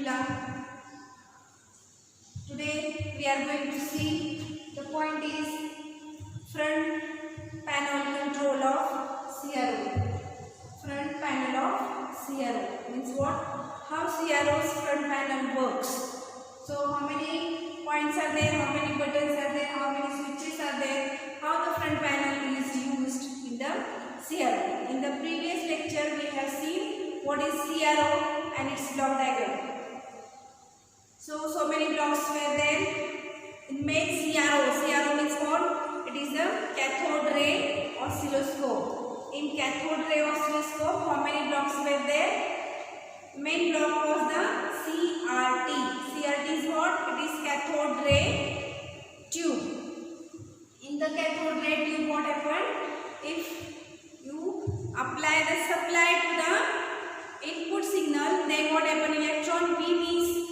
curriculum. Today we are going to see the point is front panel control of CRO. Front panel of CRO means what? How CRO's front panel works. So how many points are there, how many buttons are there, how many switches are there, how the front panel is used in the CRO. In the previous lecture we have seen what is CRO and its block diagram. So many blocks were there. It makes CRO means what? It is the cathode ray oscilloscope. In cathode ray oscilloscope, how many blocks were there? Main block was the CRT. CRT is what? It is cathode ray tube. In the cathode ray tube, what happened? If you apply the supply to the input signal, then what happened? Electron beam is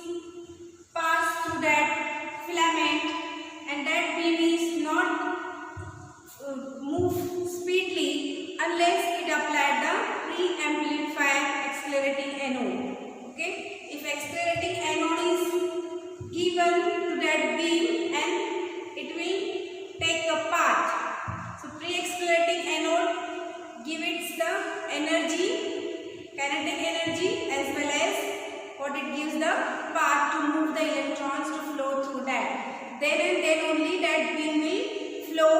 passed through that filament, and that beam is not move speedily unless it applied the pre-amplified accelerating anode. Okay, if accelerating anode is given to that beam, and it will take a path. So pre-accelerating anode gives it the energy, kinetic energy, as well as what it gives the path to move the electrons to flow through that. Then and then only that beam will flow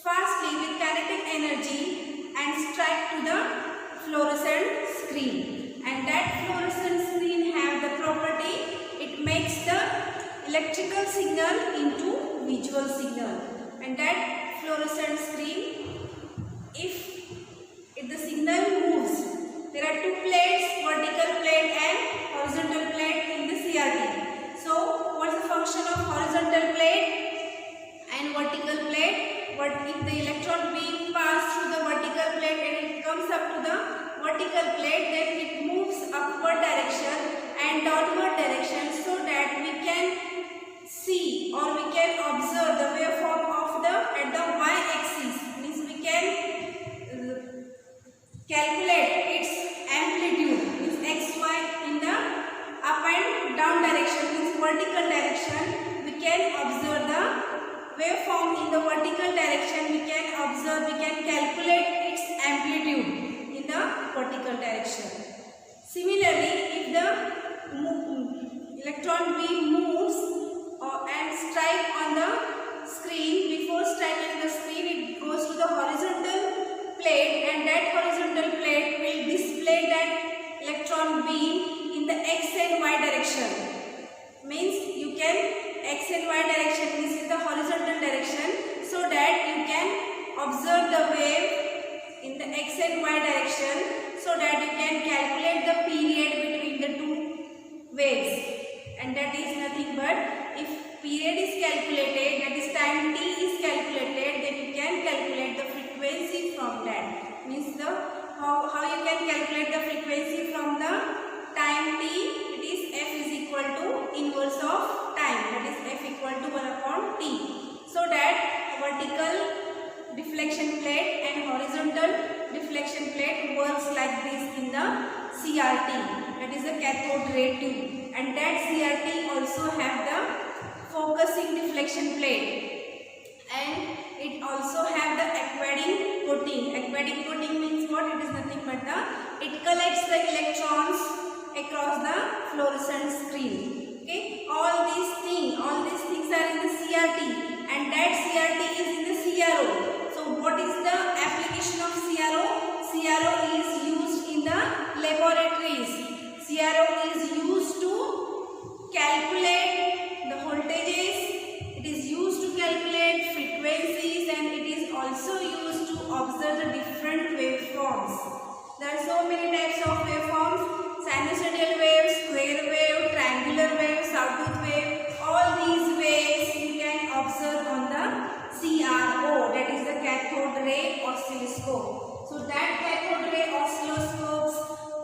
fastly with kinetic energy and strike to the fluorescent screen. And that fluorescent screen have the property, it makes the electrical signal into visual signal. And that fluorescent screen, if the signal moves, there are two plates, vertical plate and horizontal plate in the CRT. So what is the function of horizontal plate and vertical plate? But if the electron beam passes through the vertical plate and it comes up to the vertical plate, then it moves upward direction and downward direction, so that we can see or we can observe the waveform of the at the y-axis. Means we can calculate its amplitude, means xy in the up and down direction, means vertical direction. We can observe the waveform in the vertical direction. We can observe, we can calculate its amplitude in the vertical direction. Similarly, if the electron beam moves and strike on the screen, before striking the screen, it goes to the horizontal plate, and that horizontal plate will display that electron beam in the x and y direction. Means you can x and y direction, this is the horizontal direction, so that you can observe the wave in the x and y direction, so that you can calculate the period between the two waves. And that is nothing but, if period is calculated, that is time t is calculated, then you can calculate the frequency from that. Means the how you can calculate the frequency from the time t, it is f is equal to inverse of time, that is f equal to 1 upon t. So that vertical deflection plate and horizontal deflection plate works like this in the CRT, that is the cathode ray tube. And that CRT also have the focusing deflection plate, and it also have the aquatic coating. Aquatic coating means what? It is nothing but it collects the electrons across the fluorescent screen. Okay, all these things are in the CRT, and that CRT is in the CRO. So what is the application of CRO? CRO is used in the laboratories. CRO is used to calculate the voltages, it is used to calculate frequencies, and it is also used to observe the different waveforms. There are so many types of waveforms: sinusoidal wave, square wave, triangular wave, sawtooth wave. All these waves you can observe on the CRO, that is the cathode ray oscilloscope. So that cathode ray oscilloscopes,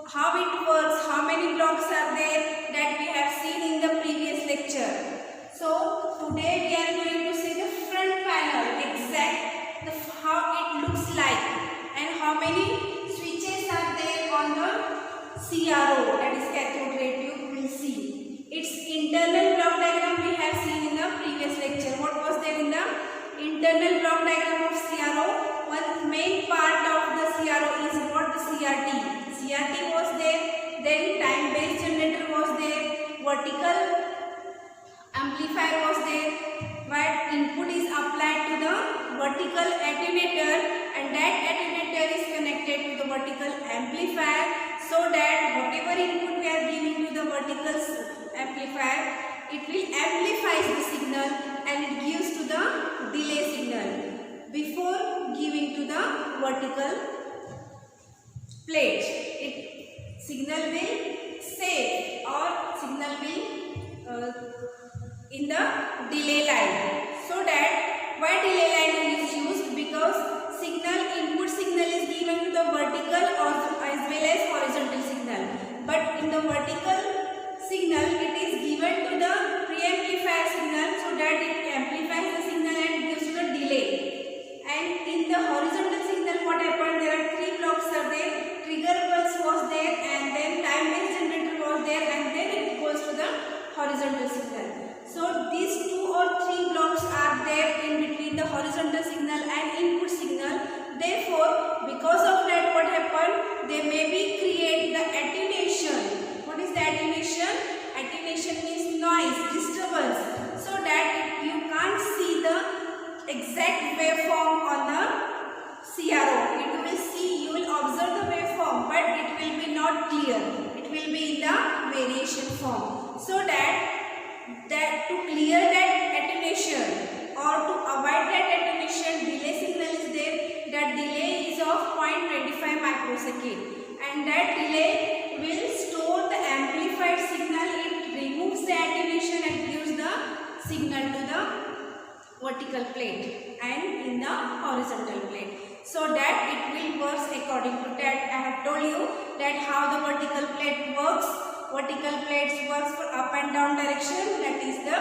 how it works, how many blocks are there, that we have seen in the previous lecture. So today we are going to see the front panel, how it looks like, and how many switches are there on the CRO, that is cathode ray tube. block diagram of CRO, one main part of the CRO is what? The CRT. CRT was there, then time based generator was there, vertical amplifier was there, but input is applied to the vertical attenuator, and that attenuator is connected to the vertical amplifier, so that whatever input we are giving to the vertical amplifier, it will amplify the signal and it gives to the delay signal before giving to the vertical plate. Signal will save or signal will in the delay line. So that why delay line is used? Because input signal is given to the vertical or as well as horizontal signal, but in the vertical signal it is given to the preamplifier signal, so that it amplifies the signal and gives the delay. And in the horizontal signal, what happened? There are three blocks are there. Trigger pulse was there, and then time based generator was there, and then it goes to the horizontal signal. So these 2 or 3 blocks are there in between the horizontal signal and input signal. Therefore, because of that, what happened? They maybe create the attenuation. What is the attenuation? Attenuation means noise, disturbance, so that you can't see the exact waveform on the CRO. You will observe the waveform, but it will be not clear. It will be in the variation form. So that to clear that attenuation or to avoid that attenuation, delay signal is there. That delay is of 0.25 microsecond, and that delay will store the amplified signal. It removes the attenuation and gives the signal to the vertical plate and in the horizontal plate, so that it will work according to that. I have told you that how the vertical plate works. Vertical plates works for up and down direction, that is the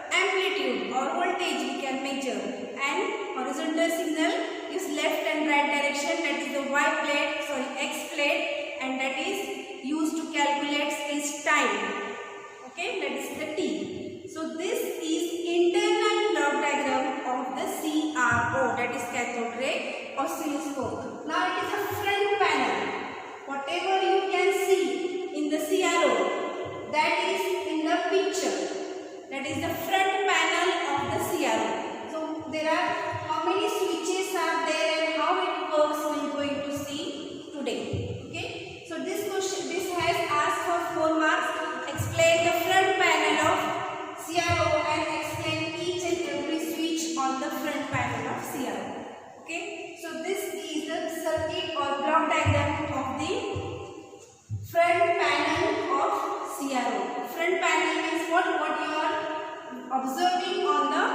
amplitude or voltage we can measure, and horizontal signal is left and right direction, that is the X plate, and that is used to calculate its time. Okay, that is the T. So this is internal block diagram of the CRO, that is cathode ray oscilloscope. Now it is a front panel. Whatever you can see in the CRO, that is in the picture, that is the front panel of the CRO. So there are how many switches are there and how it works we are going to see today. Okay, so this has asked for 4 marks. Explain the front panel of CRO and explain each and every switch on the front panel of CRO. Okay, so this is the circuit or block diagram of the front panel of CRO. Front panel means what you are observing on the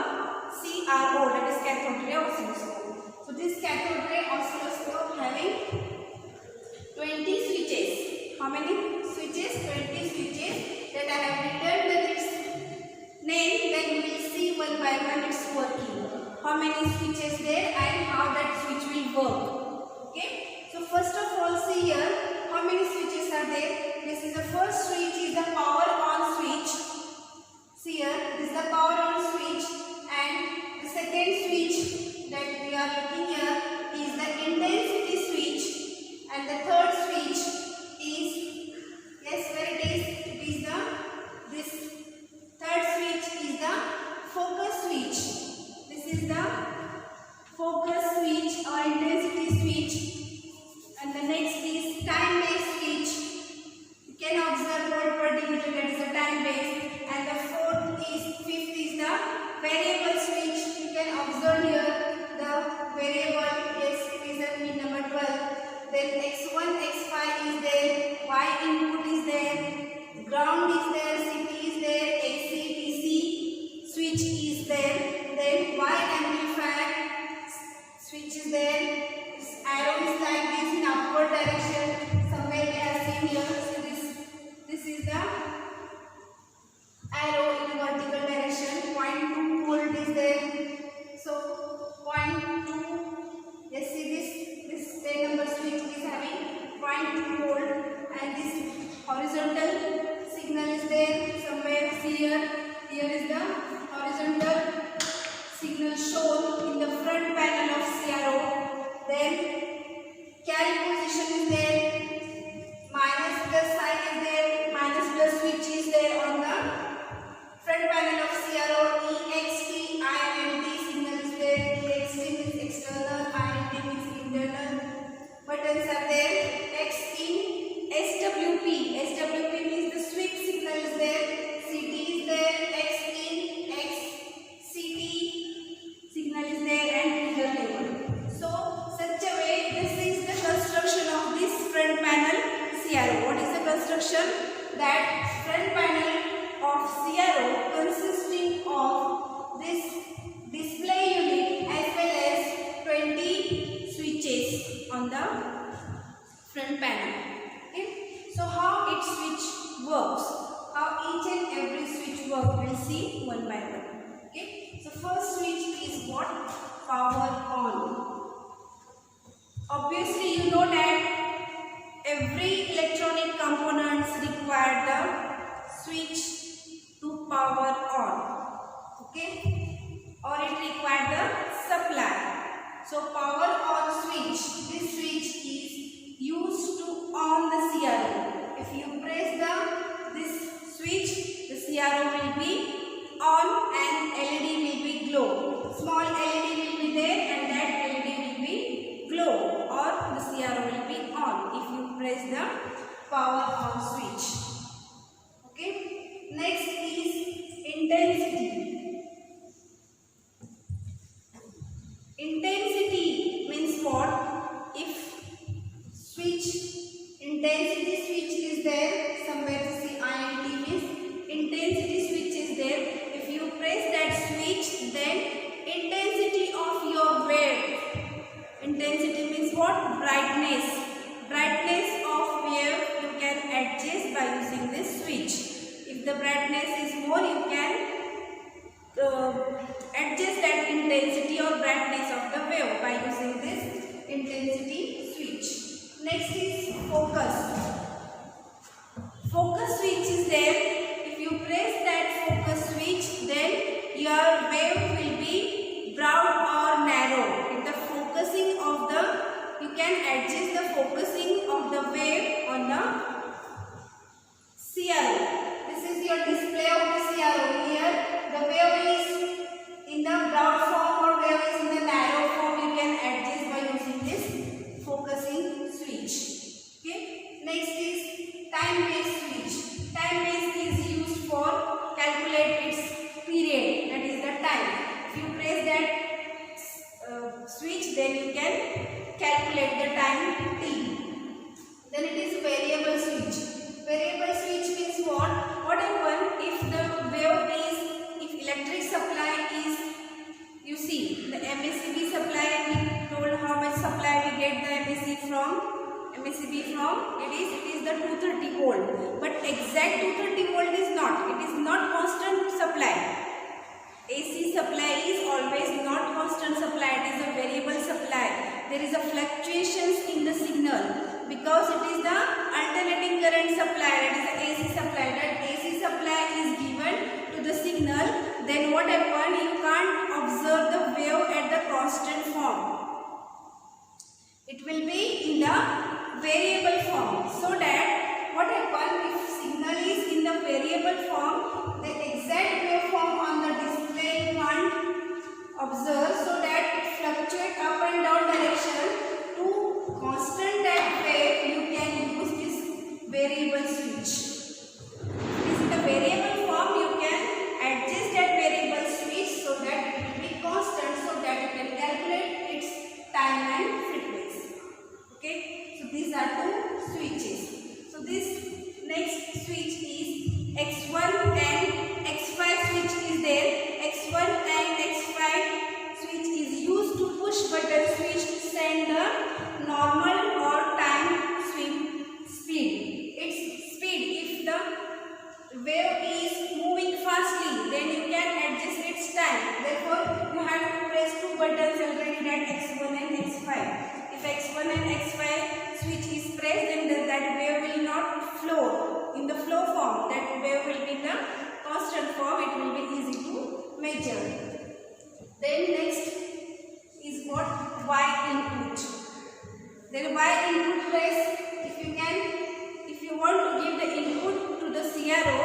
CRO, that is cathode ray oscilloscope. So this cathode ray oscilloscope having 20 switches. How many switches? 20 switches that I have written that its name, then you will see one by one it's working. How many switches there and how that switch will work. Okay, so first of all, see here how many switches are there. This is the first switch, is the power on switch. See here, this is the power on switch, and the second switch that we are looking here is the intensity switch, and the third switch is, yes, where it is? It is this third switch is the focus switch. This is the focus switch or intensity switch, and the next is time based switch. You can observe volt per division, that is the time based, and the fifth is the variable switch. You can observe here the variable, yes, it is the pin number 12. Then X1, X5 is there, Y input is there, ground is there, CT is there, AC, DC switch is there, then Y amplifier switch is there. This arrow is like this in upward direction, somewhere we have seen here. So this is the arrow in vertical direction. 0.2 volt is there. So 0.2, yes, see this 10 number switch is having 0.2 volt, and this horizontal signal is there somewhere. See internal buttons are there. Next in SWP. SWP means the sweep signal is there. CT is there. X in XCT signal is there and trigger level. So such a way this is the construction of this front panel CRO. What is the construction? That front panel of CRO consisting of this display unit as well as 20 switches on the front panel. Okay. So how each switch works, how each and every switch works, we'll see one by one. Okay. So first switch is what? Power on. Obviously you know that every electronic components require the switch to power on, okay, or it require the supply. So power on switch, this switch is used to on the CRO. If you press this switch, the CRO will be on and LED will be glow. Small LED will be there and that LED will be glow, or the CRO will be on if you press the power on switch. Okay. Next is intensity. Intensity means what? If switch, intensity switch is there, somewhere you see INT means intensity switch is there. If you press that switch, then intensity of your wave. Intensity means what? Brightness. Brightness of wave you can adjust by using this switch. If the brightness is more, you can adjust that intensity or brightness of the wave by using this intensity switch. Next is focus. Focus switch is there. If you press that focus switch, then your wave will be broad or narrow. In the focusing of the, you can adjust the focusing of the wave on the CRO. This is your display of the CRO. Here the wave is in the broad form or wave is in the narrow form. You can adjust by using this focusing switch. Okay. Next is time-based switch. Time-based is used for calculate its period, that is the time. If you press that switch, then you can calculate the time t. Then it is variable switch. Variable switch means what? What happens if the wave is, if electric supply is, you see the MACB supply, we told how much supply we get the MACB from, it is the 230 volt. But exact 230 volt is not. It is not constant supply. AC supply is always not constant supply. It is a variable supply. There is a fluctuations in the signal because it is the alternating current supply. That is the AC supply. That AC supply is given to the signal. Then what happens? You can't observe the wave at the constant form. It will be in the variable form. So that what happens if signal is in the variable form, the exact waveform on the display you can't observe, so that it fluctuates up and down direction. To constant that wave, you can use this variable switch. If it is in the variable form, you can adjust that variable switch so that it will be constant, so that you can calculate its time and frequency. Okay, so these are two switches. So this next switch is X1 and X5 switch is there. X1 and X5 switch is used to push button switch to send the normal or time sweep speed. Its speed, if the wave is moving fastly, then you can adjust its time. Therefore, you have to press two buttons already, that X1 and X5. If X1 and X5 switch is pressed, then that wave will not flow in the flow form. That wave will be in the constant form. It will be easy to measure. Then next is what? Y input. Then Y input press. If you want to give the input to the CRO,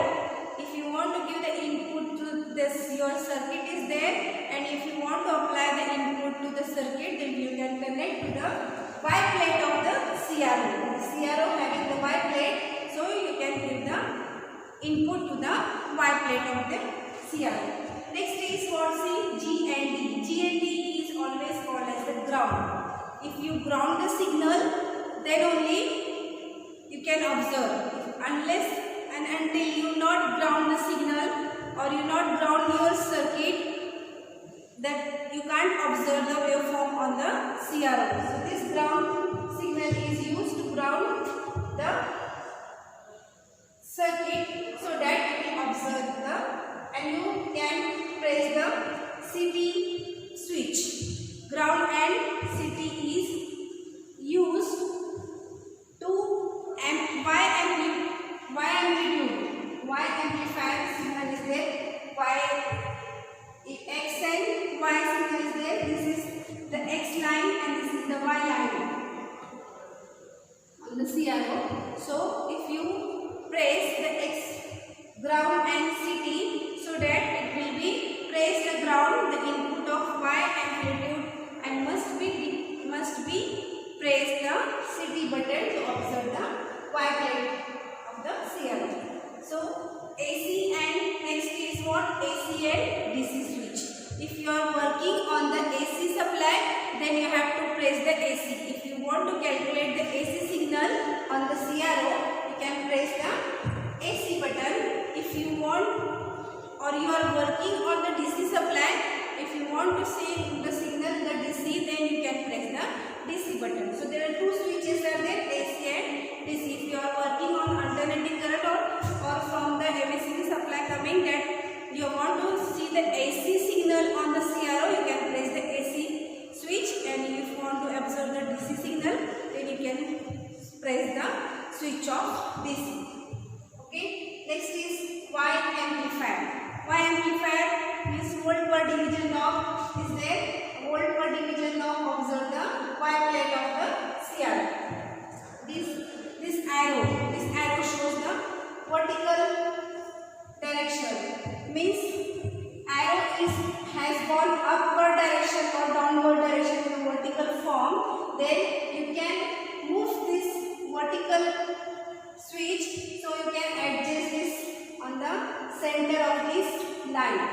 if you want to give the input to this, your circuit is there, and if you want to apply the input to the circuit, then you can connect to the Y plate of the CRO. The CRO having the Y plate, so you can give the input to the Y plate of the CRO. Next is what? See, GND. GND is always called as the ground. If you ground the signal, then only you can observe. Unless and until you not ground the signal or you not ground your circuit, that you can't observe the waveform on the CRO. So this ground signal is used to ground the circuit so that you can observe the, and you can press the CT switch. Ground and CT is used to Y amplifier signal is there. X and Y signal is there. This is the X line and this is the Y line on the CRO. So if you press the X ground and CT, so that it will be press the ground, the input of Y amplitude, and must be press the CT button to observe the Y plate of the CRO. So AC, and next is what? AC and DC switch. If you are working on the AC supply, then you have to press the AC. If you want to calculate the AC signal on the CRO, you can press the AC button. If you want, or you are working on the DC supply, if you want to see the signal the DC, then you can press the DC button. So there are two switches are there, AC and DC. If you are working on alternating current or from the MACD supply coming, that you want to see the AC signal on the CRO, you can press the AC switch, and if you want to observe the DC signal, then you can press the switch of DC. Okay. Next is Y amplifier. Y amplifier means volt per division knob is there. Volt per division knob observe the Y plate of the CRO. This arrow shows the vertical direction. Means arrow has gone upward direction or downward direction in the vertical form. Then you can move this vertical switch, so you can adjust this on the center of this line.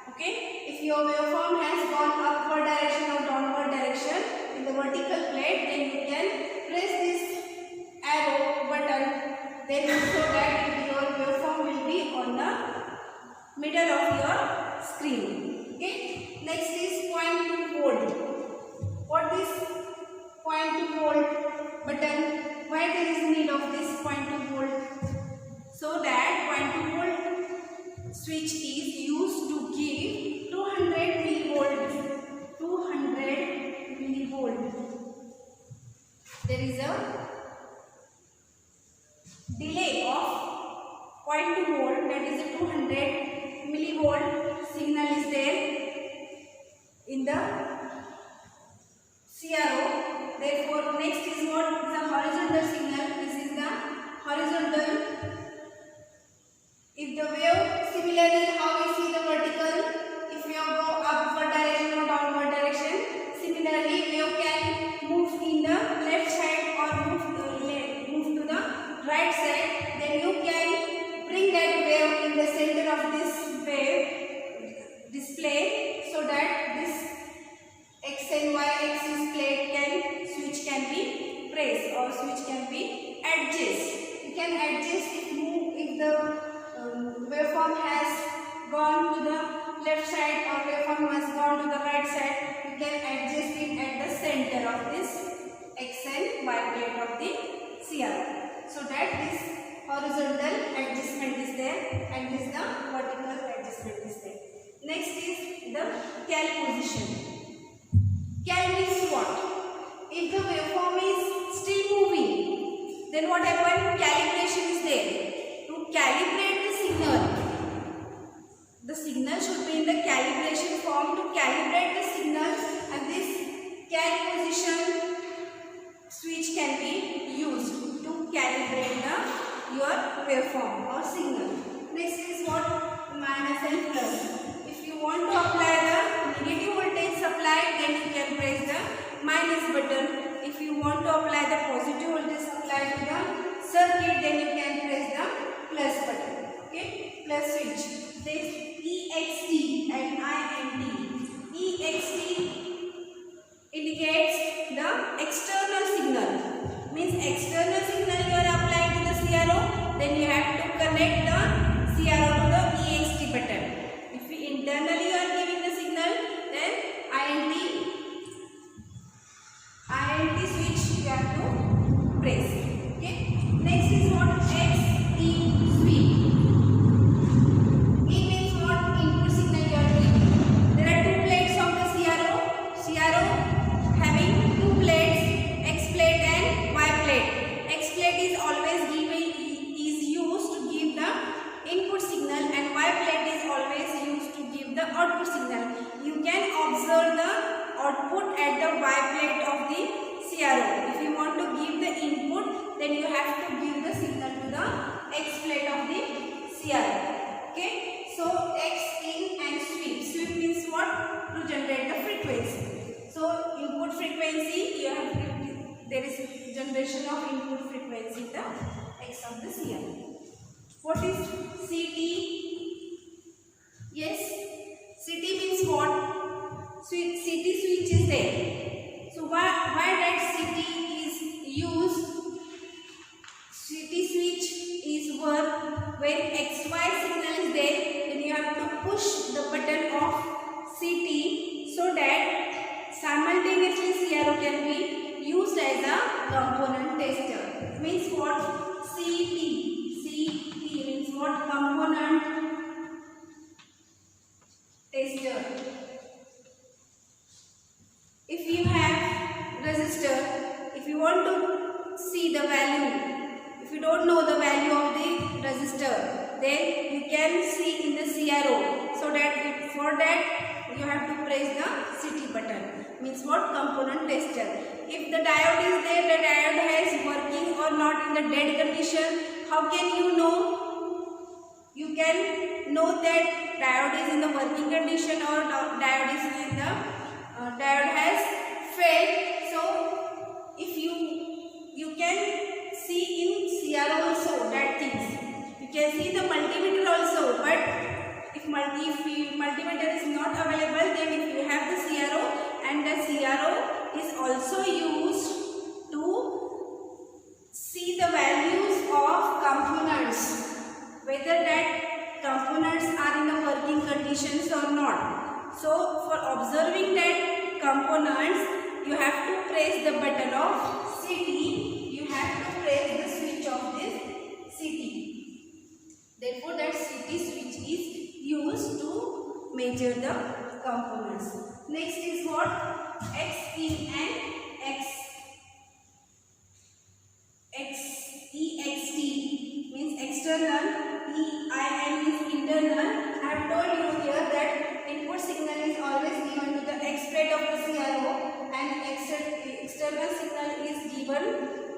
Okay. If your waveform has gone upward direction or downward direction in the vertical plate, then you can press this arrow button, then so that your waveform will be on the middle of your screen. Okay. Next is 0.2 volt. What is 0.2 volt button? Why there is need of this 0.2 volt? So that 0.2 volt switch is used to give 200 millivolt. 200 millivolt. There is a delay of 0.2 volt, that is a 200 millivolt signal is there in the CRO. Therefore, next is what? The horizontal signal. This is the horizontal. If the wave, similarly how we see the vertical, if you go upward direction or downward direction, similarly wave can move in the left side or move to the right side, then you can bring that wave in the center of this wave display, so that this X and Y axis plate switch can be pressed or switch can be adjusted. You can adjust if the waveform has gone to the left side or waveform has gone to the right side, you can adjust it at the center of this X and Y plate of the CRO, so that this horizontal adjustment is there and this the vertical adjustment is there. Next is the cal position. Cal means what? If the waveform is still moving, then what happens? Calibration is there. To calibrate the signal should be in the calibration form. To calibrate the signal, and this cal position switch can be used to calibrate your waveform or signal. Next is what? Minus and plus. If you want to apply the negative voltage supply, then you can press the minus button. if you want to apply the positive voltage supply to the circuit, then you can press the plus button. Okay, plus switch. This EXT and INT. EXT indicates the external signal. Means external signal you are applying to the CRO, then you have to connect the CRO to the EXT button. If internally you are giving the signal, then INT switch you have to press. Okay. Next is what? XT sweep. E means what? Input signal you are giving. There are two plates of the CRO having two plates, X plate and Y plate. X plate is always used to give the input signal, and Y plate is always used to give the output signal. You can observe the output at the Y plate of the CRO. If you want to give the input, then you have to give the signal to the X plate of the CRO. Okay. So X in and sweep. Sweep means what? To generate the frequency. So input frequency, you have there is generation of input frequency the X of the CRO. What is CT? Yes, CT means what? CT switch is there. So why that CT is used? CT switch is work when XY signal is there, then you have to push the button of CT so that simultaneously CRO can be used as a component tester. Means what? CT means what? Component tester. If you have resistor, if you want to see the value, if you don't know the value of the resistor, then you can see in the CRO. So that for that you have to press the CT button. Means what? Component tester. If the diode is there, the diode is working or not in the dead condition, how can you know? You can know that diode is in the working condition or diode is in the diode has failed. So if you can see in CRO also that things. You can see the multimeter also, but if multimeter is not available, then if you have the CRO, and the CRO is also used to see the values of components, whether that components are in the working conditions or not. So for observing that components, you have to press the button of CT. You have to press the switch of this CT. Therefore, that CT switch is used to measure the components. Next is what? X in and EXT means external. EIN is internal. I have told you here that input signal is always given to the X plate of the CRO, and external signal is given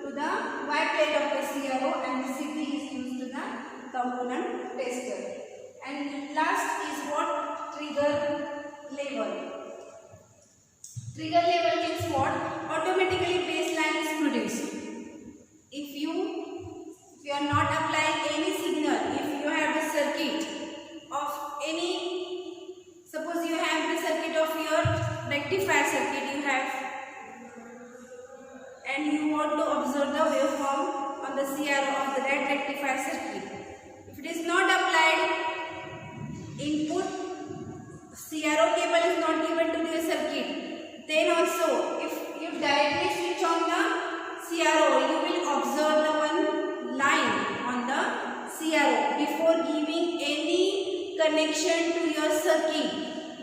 to the Y plate of the CRO, and CT is used to the component tester. And last is what? Trigger level. Trigger level means what? Automatically baseline is produced. If you are not applying any signal, if you have the circuit of any, suppose you have the circuit of your rectifier circuit you have, and you want to observe the waveform on the CRO of that rectifier circuit. If it is not applied, input CRO cable is not given to the circuit, then also if you directly switch on the CRO, you will observe the one line on the CRO. Before giving any connection to your circuit,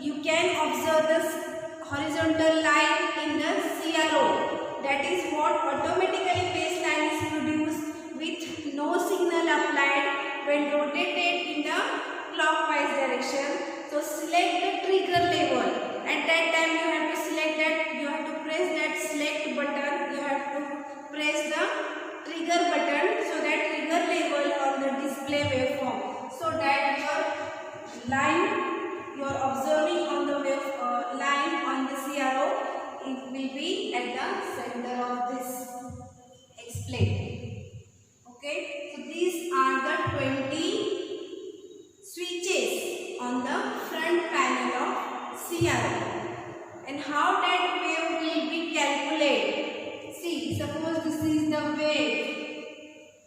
you can observe the horizontal line in the CRO. That is what? Automatically baseline is produced with no signal applied when rotated in the clockwise direction. So select the trigger level. At that time you have to select that, you have to press that select button, you have to press the trigger button so that trigger level on the display waveform, so that your line you are observing on the wave line on the CRO will be at the center of this explain. Okay, so these are the 20 switches on the front panel of CRO. And how that wave will be calculated? See, suppose this is the wave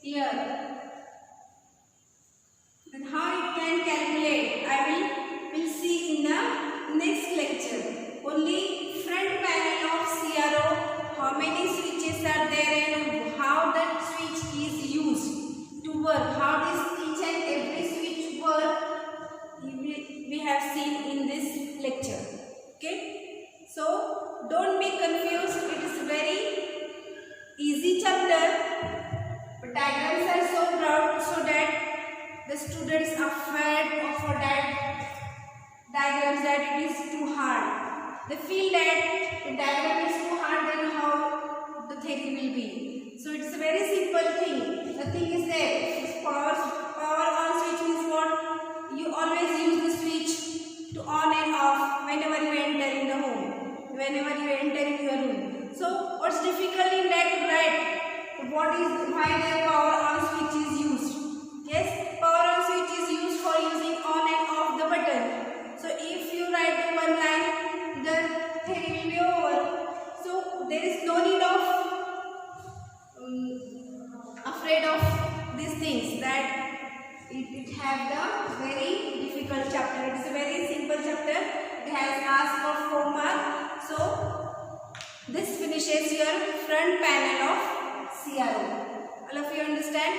here. And how it can calculate? I will see in the next lecture. Only front panel of CRO, how many switches are there and how that switch is used to work. How does each and every switch work? We have seen in this lecture. Okay? So don't be confused. It is very easy chapter. But diagrams are so broad so that the students are afraid of that diagrams that it is too hard. They feel that the diagram is too hard, then how the theory will be. So it's a very simple thing. The thing is that it's power on switch means what? You always use the switch to on and off whenever you enter in the home, whenever you enter in your room. So what's difficult in that to write? Why the power on switch is used? Yes, power on switch is used for using on and off the button. So if you write the one line, the theory will be over. So there is no need of afraid of these things that it have the very difficult chapter. It is a very simple chapter. It has asked for 4 marks. So this finishes your front panel of CRO. All of you understand?